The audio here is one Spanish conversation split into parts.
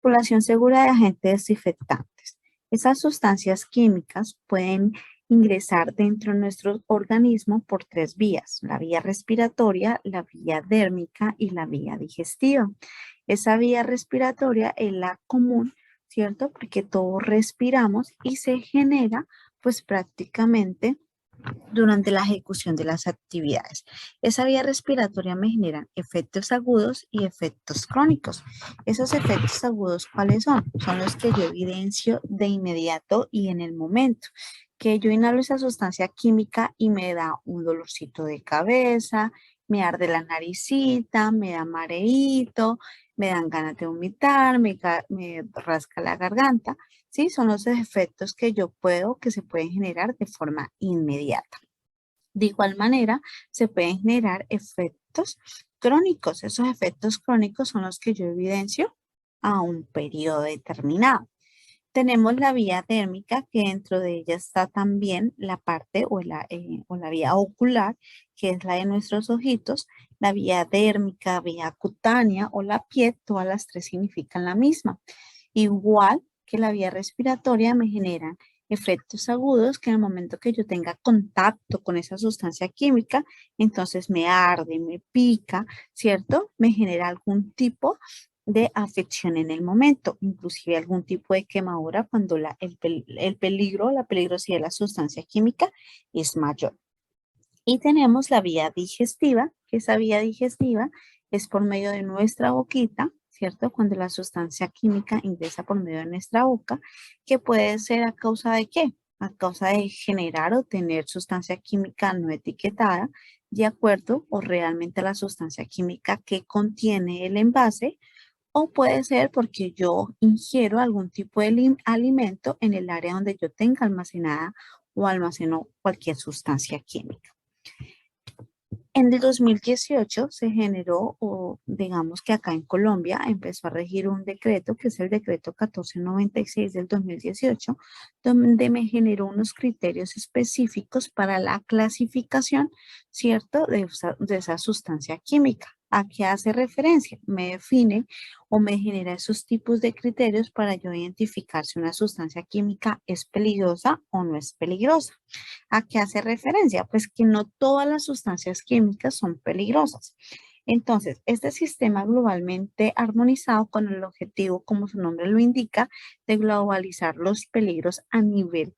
Circulación segura de agentes desinfectantes. Esas sustancias químicas pueden ingresar dentro de nuestro organismo por tres vías: la vía respiratoria, la vía dérmica y la vía digestiva. Esa vía respiratoria es la común, ¿cierto? Porque todos respiramos y se genera pues prácticamente durante la ejecución de las actividades. Esa vía respiratoria me genera efectos agudos y efectos crónicos. Esos efectos agudos, ¿cuáles son? Son los que yo evidencio de inmediato y en el momento. Que yo inhalo esa sustancia química y me da un dolorcito de cabeza, me arde la naricita, me da mareíto, me dan ganas de vomitar, me rasca la garganta. Sí, son los efectos que se pueden generar de forma inmediata. De igual manera, se pueden generar efectos crónicos. Esos efectos crónicos son los que yo evidencio a un periodo determinado. Tenemos la vía térmica, que dentro de ella está también la parte o la vía ocular, que es la de nuestros ojitos. La vía dérmica, vía cutánea o la piel, todas las tres significan la misma. Igual que la vía respiratoria, me generan efectos agudos que en el momento que yo tenga contacto con esa sustancia química, entonces me arde, me pica, ¿cierto? Me genera algún tipo de afección en el momento, inclusive algún tipo de quemadura cuando el peligro, la peligrosidad de la sustancia química es mayor. Y tenemos la vía digestiva, que esa vía digestiva es por medio de nuestra boquita, ¿cierto? Cuando la sustancia química ingresa por medio de nuestra boca, que puede ser a causa de ¿qué? A causa de generar o tener sustancia química no etiquetada, de acuerdo o realmente a la sustancia química que contiene el envase, o puede ser porque yo ingiero algún tipo de alimento en el área donde yo tenga almacenada o almaceno cualquier sustancia química. En el 2018 se generó, o digamos que acá en Colombia empezó a regir un decreto, que es el decreto 1496 del 2018, donde me generó unos criterios específicos para la clasificación, ¿cierto?, de esa sustancia química. ¿A qué hace referencia? Me define o me genera esos tipos de criterios para yo identificar si una sustancia química es peligrosa o no es peligrosa. ¿A qué hace referencia? Pues que no todas las sustancias químicas son peligrosas. Entonces, este sistema globalmente armonizado con el objetivo, como su nombre lo indica, de globalizar los peligros a nivel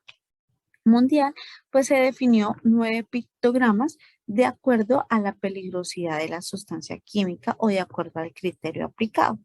mundial, pues se definió 9 pictogramas de acuerdo a la peligrosidad de la sustancia química o de acuerdo al criterio aplicado.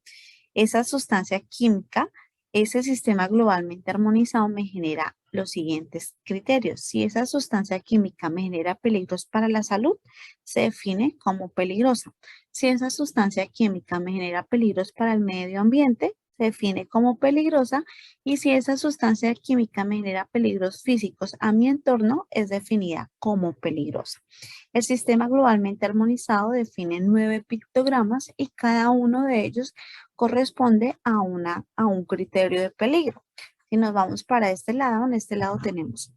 Esa sustancia química, ese sistema globalmente armonizado me genera los siguientes criterios. Si esa sustancia química me genera peligros para la salud, se define como peligrosa. Si esa sustancia química me genera peligros para el medio ambiente, se define como peligrosa. Y si esa sustancia química me genera peligros físicos a mi entorno, es definida como peligrosa. El sistema globalmente armonizado define 9 pictogramas y cada uno de ellos corresponde a un criterio de peligro. Si nos vamos para este lado, en este lado tenemos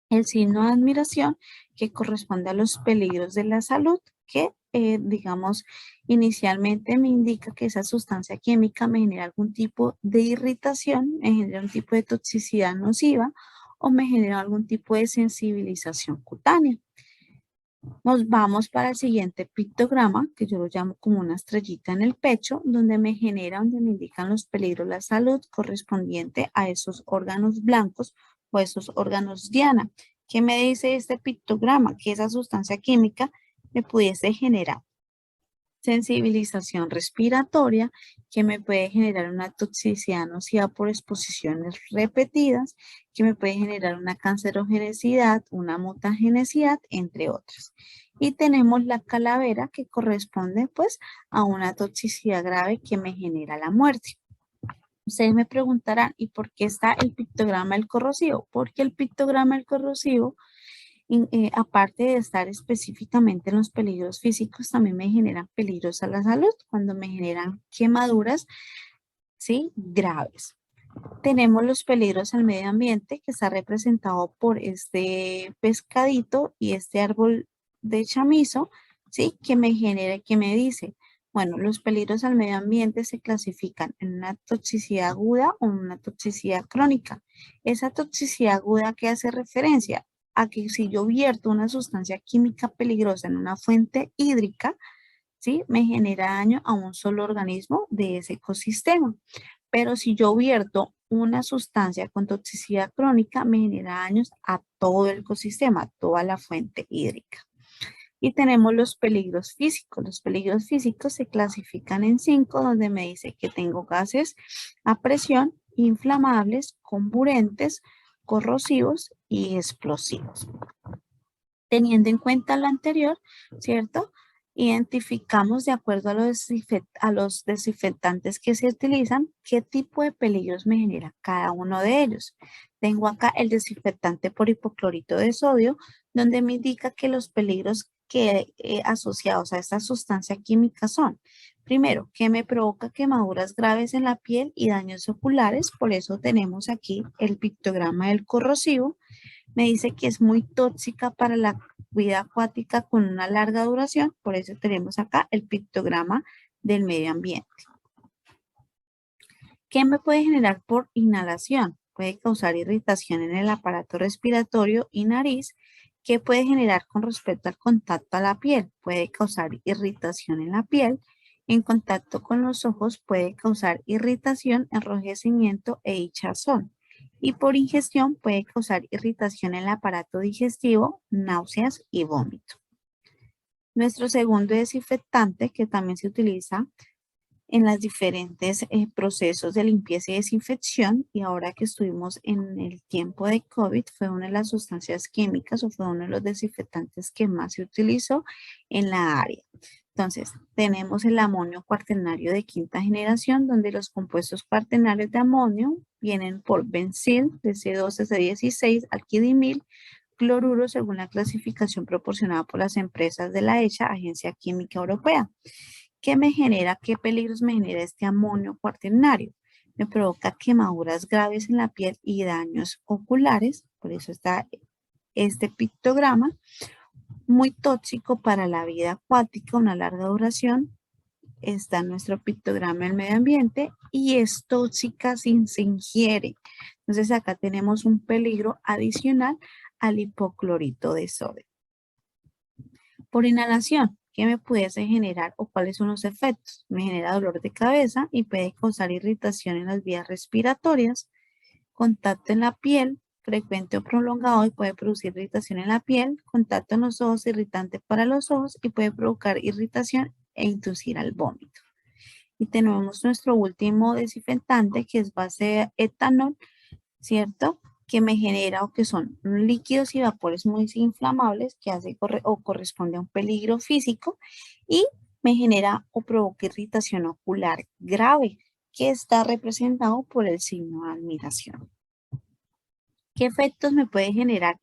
el signo de admiración, que corresponde a los peligros de la salud, que digamos inicialmente me indica que esa sustancia química me genera algún tipo de irritación, me genera un tipo de toxicidad nociva o me genera algún tipo de sensibilización cutánea. Nos vamos para el siguiente pictograma, que yo lo llamo como una estrellita en el pecho, donde me indican los peligros de la salud correspondiente a esos órganos blancos o esos órganos diana. ¿Qué me dice este pictograma? Que esa sustancia química me pudiese generar sensibilización respiratoria, que me puede generar una toxicidad nociva por exposiciones repetidas, que me puede generar una cancerogenicidad, una mutagenicidad, entre otras. Y tenemos la calavera, que corresponde pues a una toxicidad grave que me genera la muerte. Ustedes me preguntarán, ¿y por qué está el pictograma del corrosivo? Porque el pictograma del corrosivo, aparte de estar específicamente en los peligros físicos, también me generan peligros a la salud cuando me generan quemaduras, ¿sí?, graves. Tenemos los peligros al medio ambiente, que está representado por este pescadito y este árbol de chamizo, ¿sí?, que me genera, que me dice, Bueno, los peligros al medio ambiente se clasifican en una toxicidad aguda o una toxicidad crónica. Esa toxicidad aguda que hace referencia a que si yo vierto una sustancia química peligrosa en una fuente hídrica, ¿sí? Me genera daño a un solo organismo de ese ecosistema. Pero si yo vierto una sustancia con toxicidad crónica, me genera daños a todo el ecosistema, a toda la fuente hídrica. Y tenemos los peligros físicos. Los peligros físicos se clasifican en 5, donde me dice que tengo gases a presión, inflamables, comburentes, corrosivos y explosivos. Teniendo en cuenta lo anterior, ¿cierto? Identificamos de acuerdo a los desinfectantes que se utilizan, qué tipo de peligros me genera cada uno de ellos. Tengo acá el desinfectante por hipoclorito de sodio, donde me indica que los peligros que asociados a esta sustancia química son, primero, que me provoca quemaduras graves en la piel y daños oculares, por eso tenemos aquí el pictograma del corrosivo. Me dice que es muy tóxica para la vida acuática con una larga duración, por eso tenemos acá el pictograma del medio ambiente. ¿Qué me puede generar por inhalación? Puede causar irritación en el aparato respiratorio y nariz. ¿Qué puede generar con respecto al contacto a la piel? Puede causar irritación en la piel. En contacto con los ojos puede causar irritación, enrojecimiento e hinchazón. Y por ingestión puede causar irritación en el aparato digestivo, náuseas y vómito. Nuestro segundo desinfectante, que también se utiliza en los diferentes procesos de limpieza y desinfección, y ahora que estuvimos en el tiempo de COVID, fue una de las sustancias químicas o fue uno de los desinfectantes que más se utilizó en la área. Entonces, tenemos el amonio cuaternario de quinta generación, donde los compuestos cuaternarios de amonio vienen por bencil, DC12, C16, alquidimil, cloruro, según la clasificación proporcionada por las empresas de la ECHA, Agencia Química Europea. ¿Qué me genera? ¿Qué peligros me genera este amonio cuaternario? Me provoca quemaduras graves en la piel y daños oculares, por eso está este pictograma. Muy tóxico para la vida acuática, una larga duración. Está nuestro pictograma del medio ambiente y es tóxica si se ingiere. Entonces acá tenemos un peligro adicional al hipoclorito de sodio. Por inhalación, ¿qué me pudiese generar o cuáles son los efectos? Me genera dolor de cabeza y puede causar irritación en las vías respiratorias, contacto en la piel, frecuente o prolongado y puede producir irritación en la piel, contacto en los ojos, irritante para los ojos y puede provocar irritación e inducir al vómito. Y tenemos nuestro último desinfectante que es base de etanol, ¿cierto? Que me genera o que son líquidos y vapores muy inflamables que hace o corresponde a un peligro físico y me genera o provoca irritación ocular grave que está representado por el signo de admiración. ¿Qué efectos me puede generar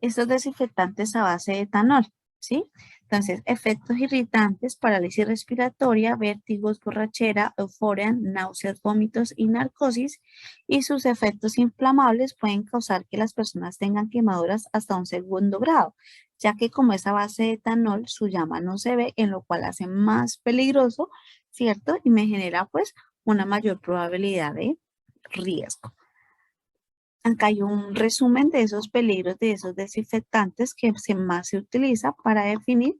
estos desinfectantes a base de etanol? ¿Sí? Entonces, efectos irritantes, parálisis respiratoria, vértigos, borrachera, euforia, náuseas, vómitos y narcosis. Y sus efectos inflamables pueden causar que las personas tengan quemaduras hasta un segundo grado, ya que como es a base de etanol, su llama no se ve, en lo cual hace más peligroso, ¿cierto? Y me genera pues una mayor probabilidad de riesgo. Acá hay un resumen de esos peligros de esos desinfectantes que más se utiliza para definir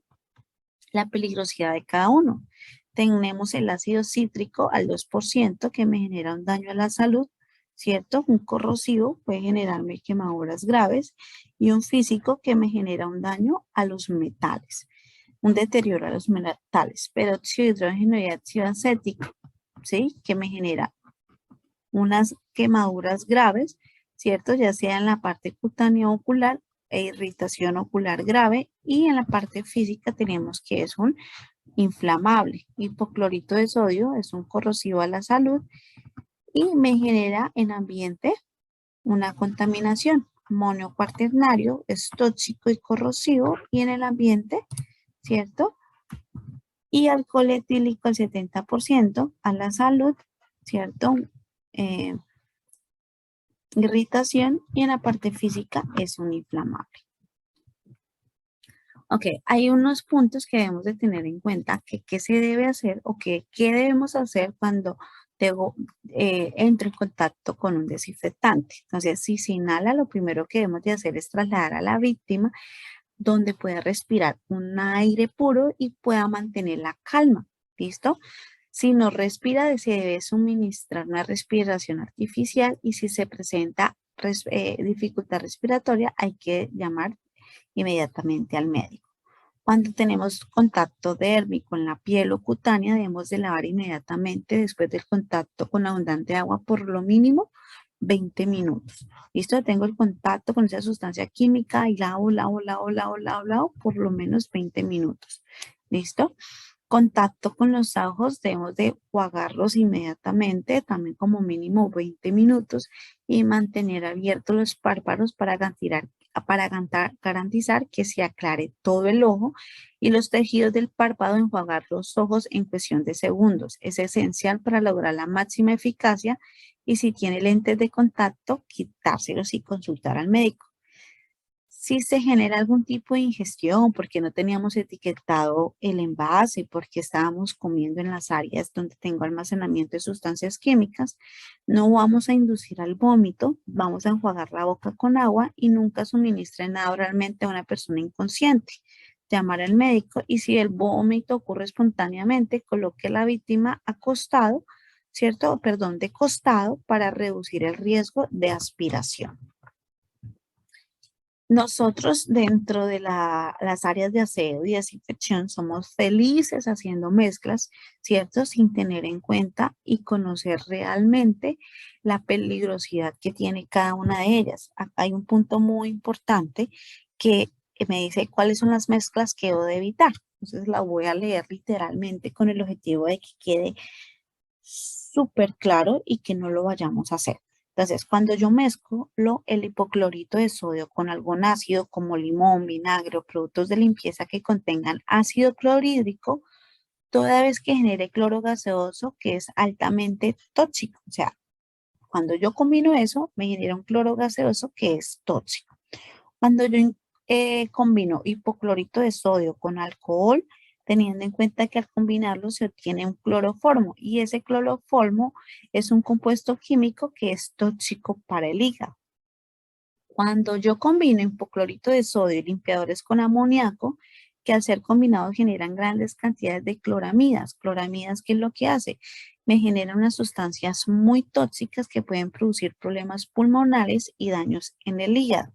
la peligrosidad de cada uno. Tenemos el ácido cítrico al 2% que me genera un daño a la salud, ¿cierto? Un corrosivo puede generarme quemaduras graves y un físico que me genera un daño a los metales, un deterioro a los metales, peróxido de hidrógeno y ácido acético, ¿sí? Que me genera unas quemaduras graves, ¿cierto? Ya sea en la parte cutánea ocular e irritación ocular grave y en la parte física tenemos que es un inflamable. Hipoclorito de sodio es un corrosivo a la salud y me genera en ambiente una contaminación. Amonio cuaternario es tóxico y corrosivo y en el ambiente, ¿cierto? Y alcohol etílico al 70% a la salud, ¿cierto? Irritación y en la parte física es un inflamable. Ok, hay unos puntos que debemos de tener en cuenta, que qué se debe hacer o que qué debemos hacer cuando entro en contacto con un desinfectante. Entonces, si se inhala, lo primero que debemos de hacer es trasladar a la víctima donde pueda respirar un aire puro y pueda mantener la calma. ¿Listo? Si no respira, se debe suministrar una respiración artificial y si se presenta dificultad respiratoria, hay que llamar inmediatamente al médico. Cuando tenemos contacto dérmico en la piel o cutánea, debemos de lavar inmediatamente después del contacto con abundante agua por lo mínimo 20 minutos. ¿Listo? Tengo el contacto con esa sustancia química y lavo por lo menos 20 minutos. ¿Listo? Contacto con los ojos, debemos de enjuagarlos inmediatamente, también como mínimo 20 minutos y mantener abiertos los párpados para garantizar que se aclare todo el ojo y los tejidos del párpado, enjuagar los ojos en cuestión de segundos. Es esencial para lograr la máxima eficacia y si tiene lentes de contacto, quitárselos y consultar al médico. Si se genera algún tipo de ingestión porque no teníamos etiquetado el envase, porque estábamos comiendo en las áreas donde tengo almacenamiento de sustancias químicas, no vamos a inducir al vómito, vamos a enjuagar la boca con agua y nunca suministren nada oralmente a una persona inconsciente. Llamar al médico y si el vómito ocurre espontáneamente, coloque a la víctima acostado, ¿cierto? Perdón, de costado para reducir el riesgo de aspiración. Nosotros dentro de las áreas de aseo y desinfección somos felices haciendo mezclas, ¿cierto? Sin tener en cuenta y conocer realmente la peligrosidad que tiene cada una de ellas. Acá hay un punto muy importante que me dice cuáles son las mezclas que debo de evitar. Entonces la voy a leer literalmente con el objetivo de que quede súper claro y que no lo vayamos a hacer. Entonces, cuando yo mezclo el hipoclorito de sodio con algún ácido como limón, vinagre o productos de limpieza que contengan ácido clorhídrico, toda vez que genere cloro gaseoso que es altamente tóxico. O sea, cuando yo combino eso, me genera un cloro gaseoso que es tóxico. Cuando yo combino hipoclorito de sodio con alcohol, teniendo en cuenta que al combinarlo se obtiene un cloroformo y ese cloroformo es un compuesto químico que es tóxico para el hígado. Cuando yo combino hipoclorito de sodio y limpiadores con amoníaco, que al ser combinados generan grandes cantidades de cloramidas. Cloramidas, ¿qué es lo que hace? Me generan unas sustancias muy tóxicas que pueden producir problemas pulmonares y daños en el hígado.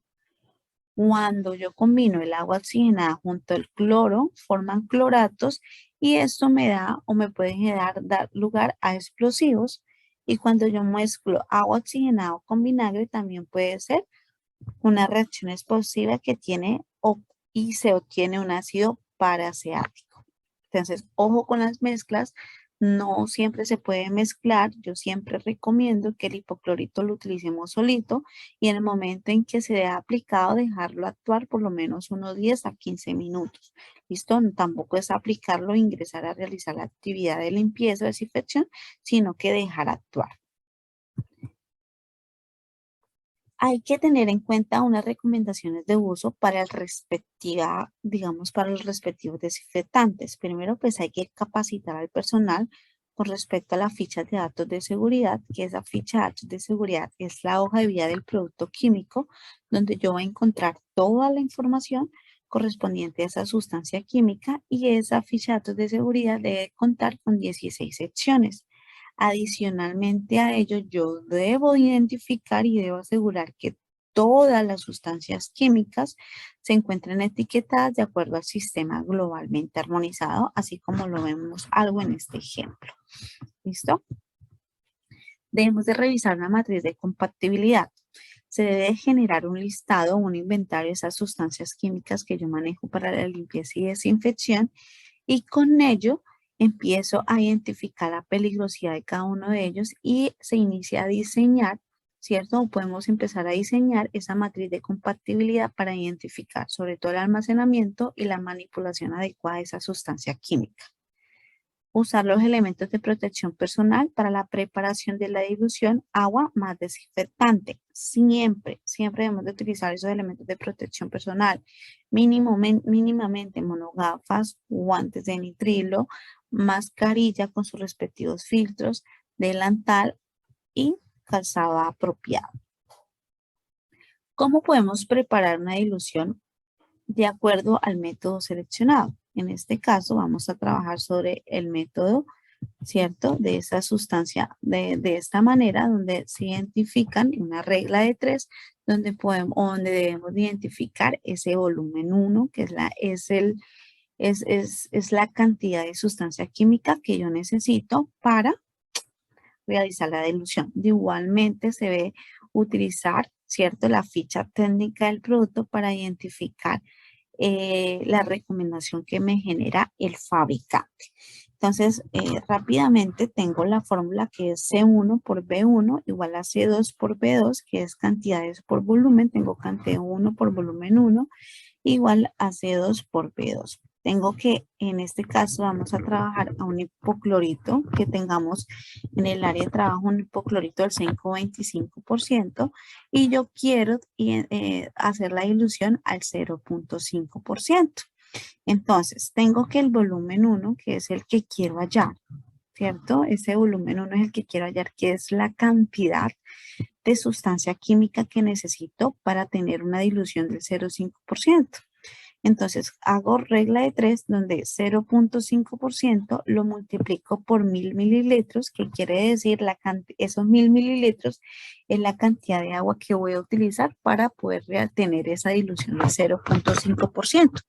Cuando yo combino el agua oxigenada junto al cloro, forman cloratos y esto me da o me puede dar lugar a explosivos. Y cuando yo mezclo agua oxigenada con vinagre, también puede ser una reacción explosiva que tiene y se obtiene un ácido paraceático. Entonces, ojo con las mezclas, no siempre se puede mezclar. Yo siempre recomiendo que el hipoclorito lo utilicemos solito y en el momento en que se ha aplicado, dejarlo actuar por lo menos unos 10 a 15 minutos. ¿Listo? Tampoco es aplicarlo e ingresar a realizar la actividad de limpieza o desinfección, sino que dejar actuar. Hay que tener en cuenta unas recomendaciones de uso para para los respectivos desinfectantes. Primero, pues hay que capacitar al personal con respecto a la ficha de datos de seguridad, que esa ficha de datos de seguridad es la hoja de vida del producto químico, donde yo voy a encontrar toda la información correspondiente a esa sustancia química y esa ficha de datos de seguridad debe contar con 16 secciones. Adicionalmente a ello, yo debo identificar y debo asegurar que todas las sustancias químicas se encuentren etiquetadas de acuerdo al sistema globalmente armonizado, así como lo vemos algo en este ejemplo. ¿Listo? Debemos de revisar una matriz de compatibilidad. Se debe generar un listado o un inventario de esas sustancias químicas que yo manejo para la limpieza y desinfección y con ello empiezo a identificar la peligrosidad de cada uno de ellos y se inicia a diseñar, ¿cierto? O podemos empezar a diseñar esa matriz de compatibilidad para identificar sobre todo el almacenamiento y la manipulación adecuada de esa sustancia química. Usar los elementos de protección personal para la preparación de la dilución agua más desinfectante. Siempre, siempre debemos de utilizar esos elementos de protección personal. Mínimamente monogafas, guantes de nitrilo, mascarilla con sus respectivos filtros, delantal y calzado apropiado. ¿Cómo podemos preparar una dilución de acuerdo al método seleccionado? En este caso vamos a trabajar sobre el método, ¿cierto? De esa sustancia, de esta manera, donde se identifican una regla de 3, donde podemos, o donde debemos de identificar ese volumen 1, que es la cantidad de sustancia química que yo necesito para realizar la dilución. Igualmente se debe utilizar, ¿cierto?, la ficha técnica del producto para identificar la recomendación que me genera el fabricante. Entonces, rápidamente tengo la fórmula que es C1 por B1 igual a C2 por B2, que es cantidades por volumen. Tengo cantidad 1 por volumen 1 igual a C2 por B2. Tengo que, en este caso, vamos a trabajar a un hipoclorito que tengamos en el área de trabajo, un hipoclorito del 5,25%, y yo quiero hacer la dilución al 0,5%. Entonces, tengo que el volumen 1, que es el que quiero hallar, ¿cierto? Ese volumen 1 es el que quiero hallar, que es la cantidad de sustancia química que necesito para tener una dilución del 0,5%. Entonces, hago regla de 3, donde 0,5% lo multiplico por 1000 mililitros, que quiere decir esos 1000 mililitros es la cantidad de agua que voy a utilizar para poder tener esa dilución del 0,5%.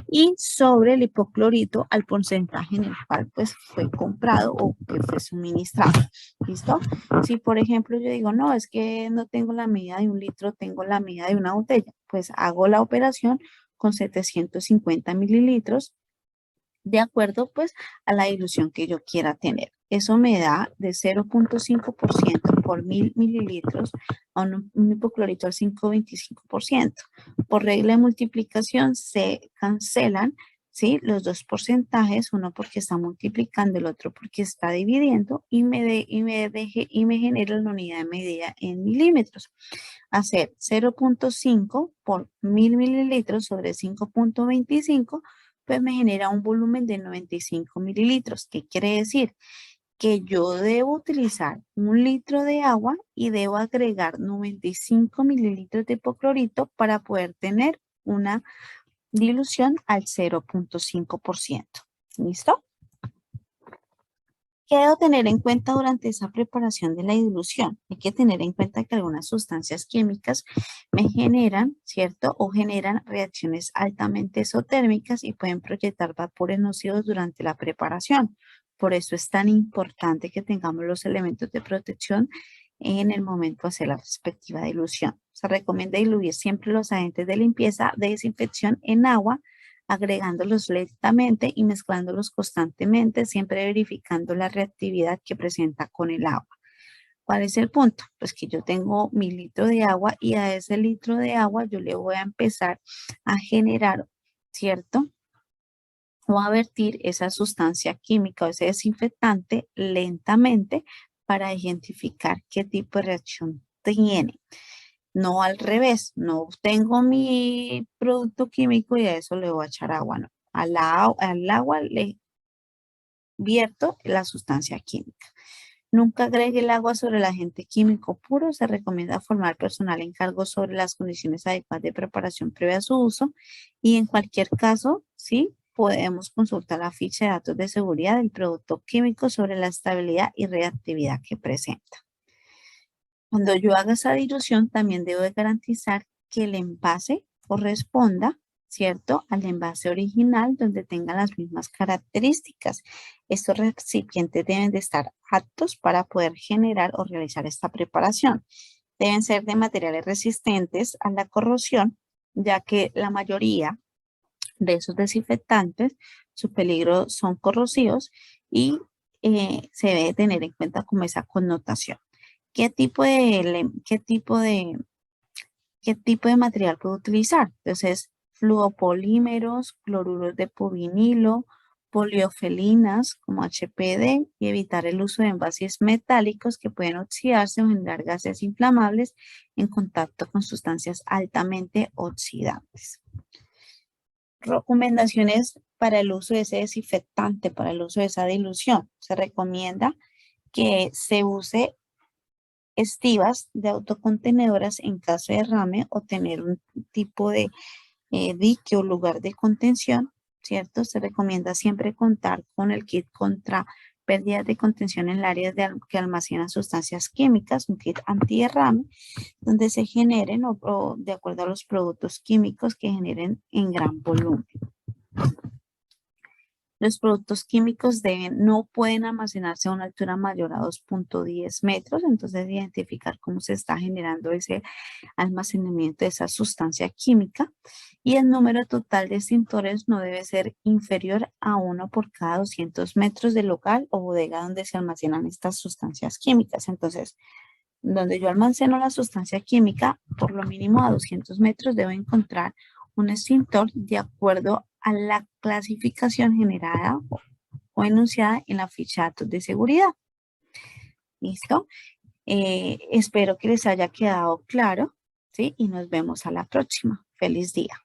Y sobre el hipoclorito al porcentaje en el cual pues fue comprado o que fue suministrado. ¿Listo? Si por ejemplo yo digo, no, es que no tengo la medida de 1 litro, tengo la medida de una botella, pues hago la operación con 750 mililitros de acuerdo pues a la dilución que yo quiera tener. Eso me da de 0,5% por 1000 mililitros a un hipoclorito al 5,25%. Por regla de multiplicación se cancelan, ¿sí?, los dos porcentajes, uno porque está multiplicando, el otro porque está dividiendo, y me genera la unidad de medida en milímetros. Hacer 0,5 por 1000 mililitros sobre 5,25, pues me genera un volumen de 95 mililitros. ¿Qué quiere decir? Que yo debo utilizar 1 litro de agua y debo agregar 95 mililitros de hipoclorito para poder tener una dilución al 0,5%. ¿Listo? ¿Qué debo tener en cuenta durante esa preparación de la dilución? Hay que tener en cuenta que algunas sustancias químicas me generan, ¿cierto? O generan reacciones altamente exotérmicas y pueden proyectar vapores nocivos durante la preparación. Por eso es tan importante que tengamos los elementos de protección en el momento de hacer la respectiva dilución. Se recomienda diluir siempre los agentes de limpieza, de desinfección en agua, agregándolos lentamente y mezclándolos constantemente, siempre verificando la reactividad que presenta con el agua. ¿Cuál es el punto? Pues que yo tengo 1000 litros de agua y a ese litro de agua yo le voy a empezar a generar, ¿cierto?, o a vertir esa sustancia química o ese desinfectante lentamente para identificar qué tipo de reacción tiene. No al revés, no tengo mi producto químico y a eso le voy a echar agua, no. Al agua le vierto la sustancia química. Nunca agregue el agua sobre el agente químico puro. Se recomienda formar personal en cargo sobre las condiciones adecuadas de preparación previa a su uso. Y en cualquier caso, sí, podemos consultar la ficha de datos de seguridad del producto químico sobre la estabilidad y reactividad que presenta. Cuando yo haga esa dilución, también debo de garantizar que el envase corresponda, ¿cierto?, al envase original donde tenga las mismas características. Estos recipientes deben de estar aptos para poder generar o realizar esta preparación. Deben ser de materiales resistentes a la corrosión, ya que la mayoría de esos desinfectantes, su peligro son corrosivos y se debe tener en cuenta como esa connotación. ¿Qué tipo de material puedo utilizar? Entonces, fluopolímeros, cloruros de povinilo, poliofelinas como HPD y evitar el uso de envases metálicos que pueden oxidarse o generar gases inflamables en contacto con sustancias altamente oxidantes. Recomendaciones para el uso de ese desinfectante, para el uso de esa dilución. Se recomienda que se use estivas de autocontenedoras en caso de derrame o tener un tipo de dique o lugar de contención, ¿cierto? Se recomienda siempre contar con el kit contra pérdidas de contención en el área que almacenan sustancias químicas, un kit antiderrame, donde se generen o de acuerdo a los productos químicos que generen en gran volumen. Los productos químicos no pueden almacenarse a una altura mayor a 2.10 metros, entonces identificar cómo se está generando ese almacenamiento de esa sustancia química y el número total de extintores no debe ser inferior a uno por cada 200 metros del local o bodega donde se almacenan estas sustancias químicas. Entonces, donde yo almaceno la sustancia química, por lo mínimo a 200 metros debo encontrar un extintor de acuerdo a la clasificación generada o enunciada en la ficha de datos de seguridad. ¿Listo? Espero que les haya quedado claro, ¿sí? Y nos vemos a la próxima. Feliz día.